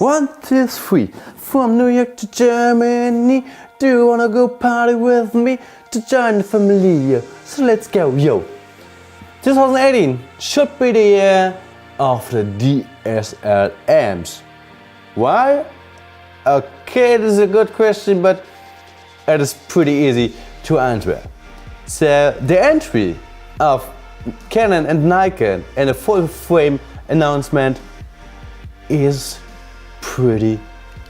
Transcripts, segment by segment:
1, 2, 3. From New York to Germany. Do you wanna go party with me to join the family? So let's go, yo. 2018 should be the year of the DSLMs. Why? Okay, this is a good question, but it is pretty easy to answer. So the entry of Canon and Nikon and a full frame announcement is pretty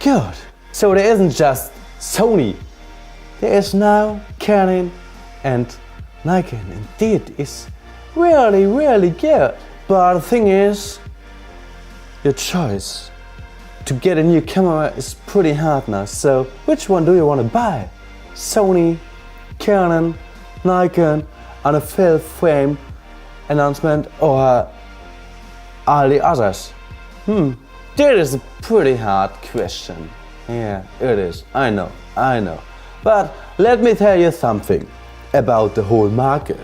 good. So there isn't just Sony, there is now Canon and Nikon, and it is really good. But the thing is, your choice to get a new camera is pretty hard now. So which one do you want to buy? Sony, Canon, Nikon on a full frame announcement, or all the others? That is a pretty hard question. Yeah, it is. I know. But let me tell you something about the whole market.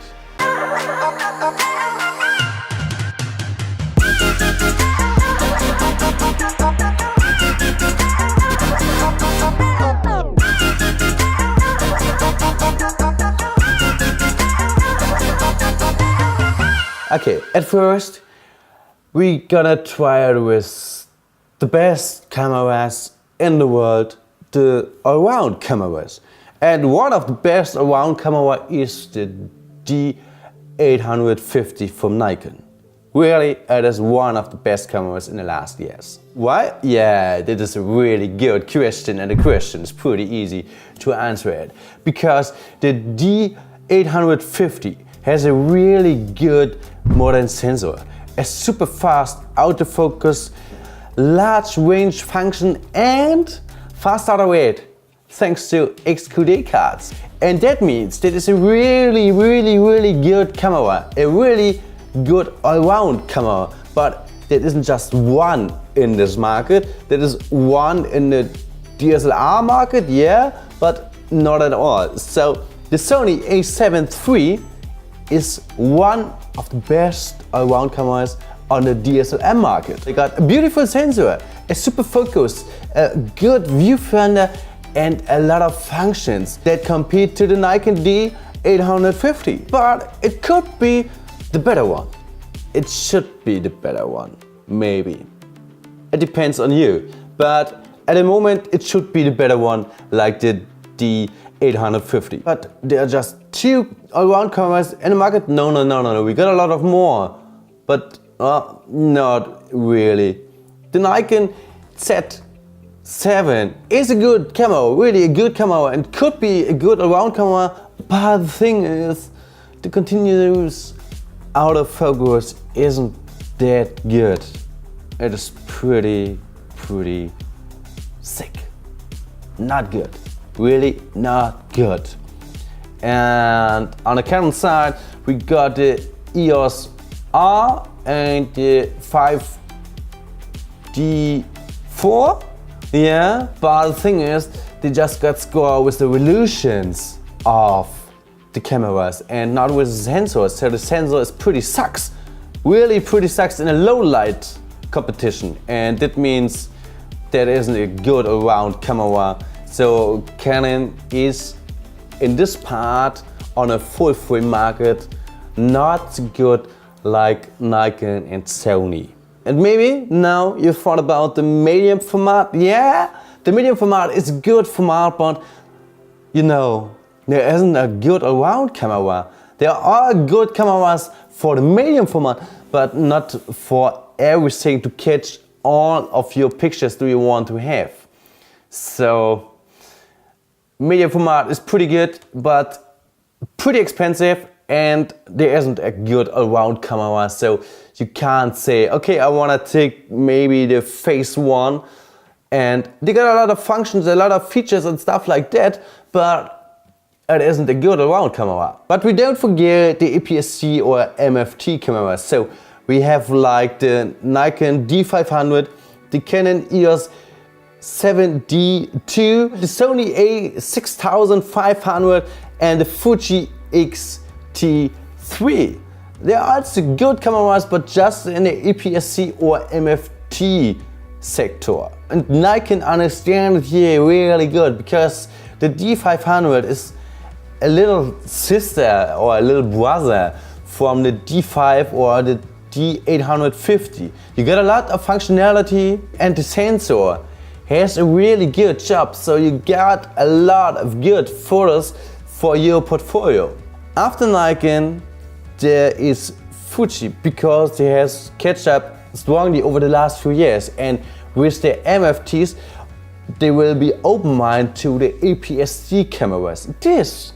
Okay, at first we gonna try it with the best cameras in the world, the all-round cameras. And one of the best all-round camera is the D850 from Nikon. Really, it is one of the best cameras in the last years. Why? Yeah, that is a really good question, and the question is pretty easy to answer it. Because the D850 has a really good modern sensor, a super fast autofocus, large range function, and fast auto rate thanks to XQD cards. And that means that it's a really good camera, a really good all-round camera. But that isn't just one in this market, that is one in the DSLR market, yeah, but not at all. So the Sony A7iii is one of the best all-round cameras on the DSLM market. They got a beautiful sensor, a super focus, a good viewfinder, and a lot of functions that compete to the Nikon D850. But it could be the better one. It should be the better one, maybe. It depends on you. But at the moment it should be the better one, like the D850. But there are just two all-round cameras in the market? No, we got a lot of more. But not really. The Nikon Z7 is a good camera, really a good camera, and could be a good all-round camera, but the thing is, the continuous autofocus isn't that good. It is pretty sick. Not good. Really not good. And on the Canon side, we got the EOS R and the 5D4. Yeah, but the thing is, they just got score with the resolutions of the cameras and not with the sensors. So the sensor is pretty sucks. Really pretty sucks in a low light competition. And that means that isn't a good all-round camera. So Canon is in this part on a full frame market not good like Nikon and Sony. And maybe now you thought about the medium format. Yeah, the medium format is a good format, but you know, there isn't a good all-round camera. There are good cameras for the medium format, but not for everything to catch all of your pictures do you want to have. So medium format is pretty good, but pretty expensive, and there isn't a good all-round camera. So you can't say, okay, I wanna take maybe the phase one, and they got a lot of functions, a lot of features and stuff like that, but it isn't a good all-round camera. But we don't forget the APS-C or MFT cameras. So we have like the Nikon D500, the Canon EOS 7D2, the Sony A6500, and the Fuji X-T3. They are also good cameras, but just in the APS-C or MFT sector. And Nikon understand it here really good, because the D500 is a little sister or a little brother from the D5 or the D850. You got a lot of functionality, and the sensor has a really good job, so you got a lot of good photos for your portfolio. After Nikon, there is Fuji, because they has catch up strongly over the last few years, and with the MFTs they will be open-minded to the APS-C cameras. This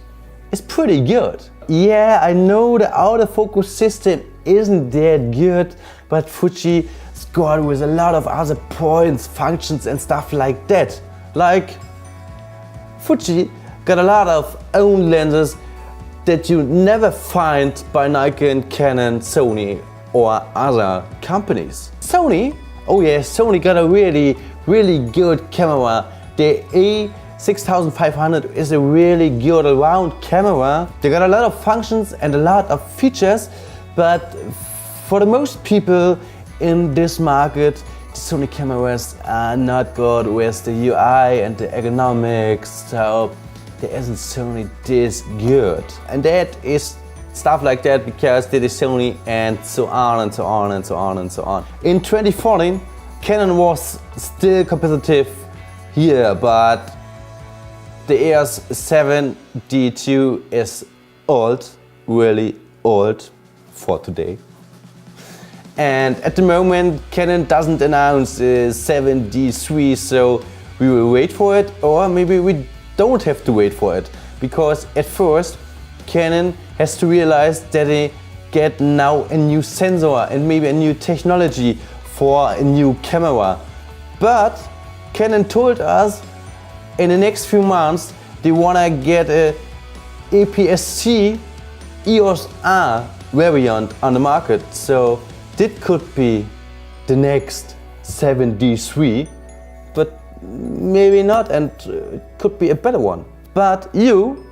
is pretty good. Yeah, I know the autofocus system isn't that good, but Fuji scored with a lot of other points, functions and stuff like that. Like, Fuji got a lot of own lenses that you never find by Nikon, Canon, Sony or other companies. Sony, oh yeah, Sony got a really good camera. The A6500 is a really good round camera. They got a lot of functions and a lot of features, but for the most people in this market, the Sony cameras are not good with the UI and the ergonomics, so there isn't Sony this good. And that is stuff like that because there is Sony and so on and so on and so on and so on. In 2014, Canon was still competitive here, but the EOS 7D2 is old, really old for today. And at the moment, Canon doesn't announce the 7D3, so we will wait for it, or maybe we don't have to wait for it, because at first Canon has to realize that they get now a new sensor and maybe a new technology for a new camera. But Canon told us in the next few months they wanna get a APS-C EOS R variant on the market, so that could be the next 7D3, but maybe not, and it could be a better one. But you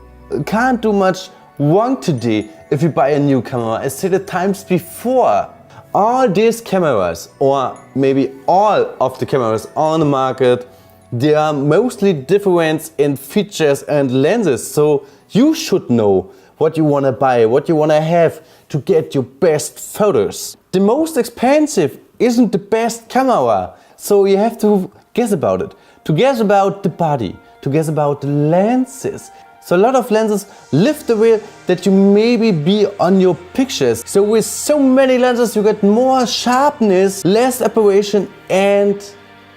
can't do much wrong today if you buy a new camera. I said it times before. All these cameras, or maybe all of the cameras on the market, they are mostly different in features and lenses, so you should know what you want to buy, what you want to have to get your best photos. The most expensive isn't the best camera, so you have to guess about it. To guess about the body, to guess about the lenses. So a lot of lenses lift the way that you maybe be on your pictures. So with so many lenses you get more sharpness, less aberration and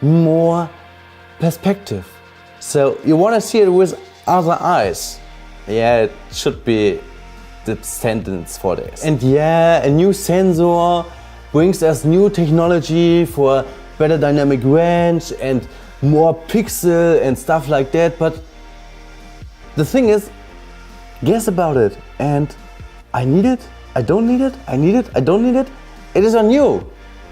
more perspective. So you want to see it with other eyes. Yeah, it should be the sentence for this. And yeah, a new sensor brings us new technology for better dynamic range and more pixel and stuff like that, but the thing is, guess about it, and I need it, I don't need it, I need it, I don't need it. It is on you,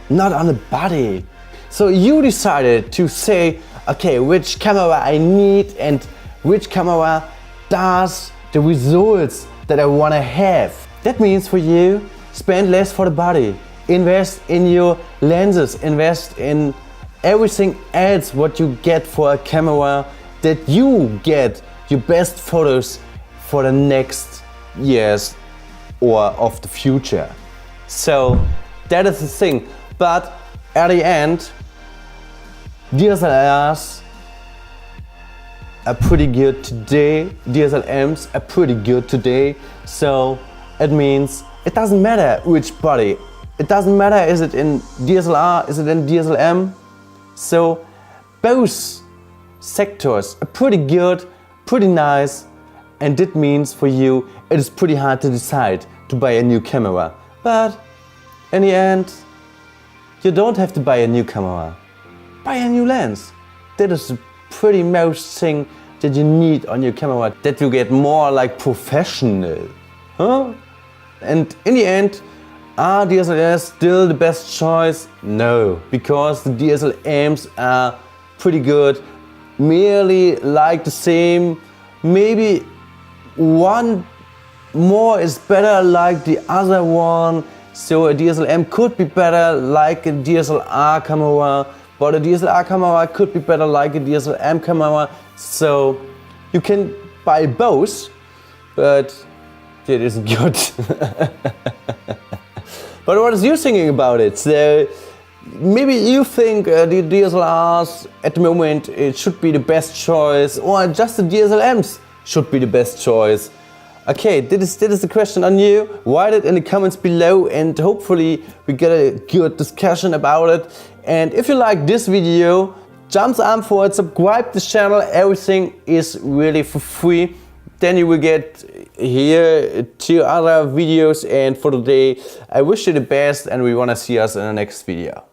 not on the body. So you decided to say, okay, which camera I need and which camera does the results that I want to have. That means for you, spend less for the body, invest in your lenses, invest in everything else what you get for a camera, that you get your best photos for the next years or of the future. So that is the thing. But at the end, DSLRs are pretty good today, DSLMs are pretty good today, so it means it doesn't matter which body. It doesn't matter, is it in DSLR, is it in DSLM? So both sectors are pretty good, pretty nice, and that means for you it is pretty hard to decide to buy a new camera. But in the end, you don't have to buy a new camera. Buy a new lens. That is the pretty most thing that you need on your camera, that you get more like professional. Huh? And in the end, are DSLRs still the best choice? No, because the DSLMs are pretty good, merely like the same. Maybe one more is better like the other one, so a DSLM could be better like a DSLR camera, but a DSLR camera could be better like a DSLM camera, so you can buy both, but it isn't good. But what is you thinking about it? So maybe you think the DSLRs at the moment it should be the best choice, or just the DSLMs should be the best choice. Okay, that is the question on you. Write it in the comments below and hopefully we get a good discussion about it. And if you like this video, thumbs up for it, subscribe to the channel, everything is really for free. Then you will get here 2 other videos, and for today I wish you the best and we wanna see us in the next video.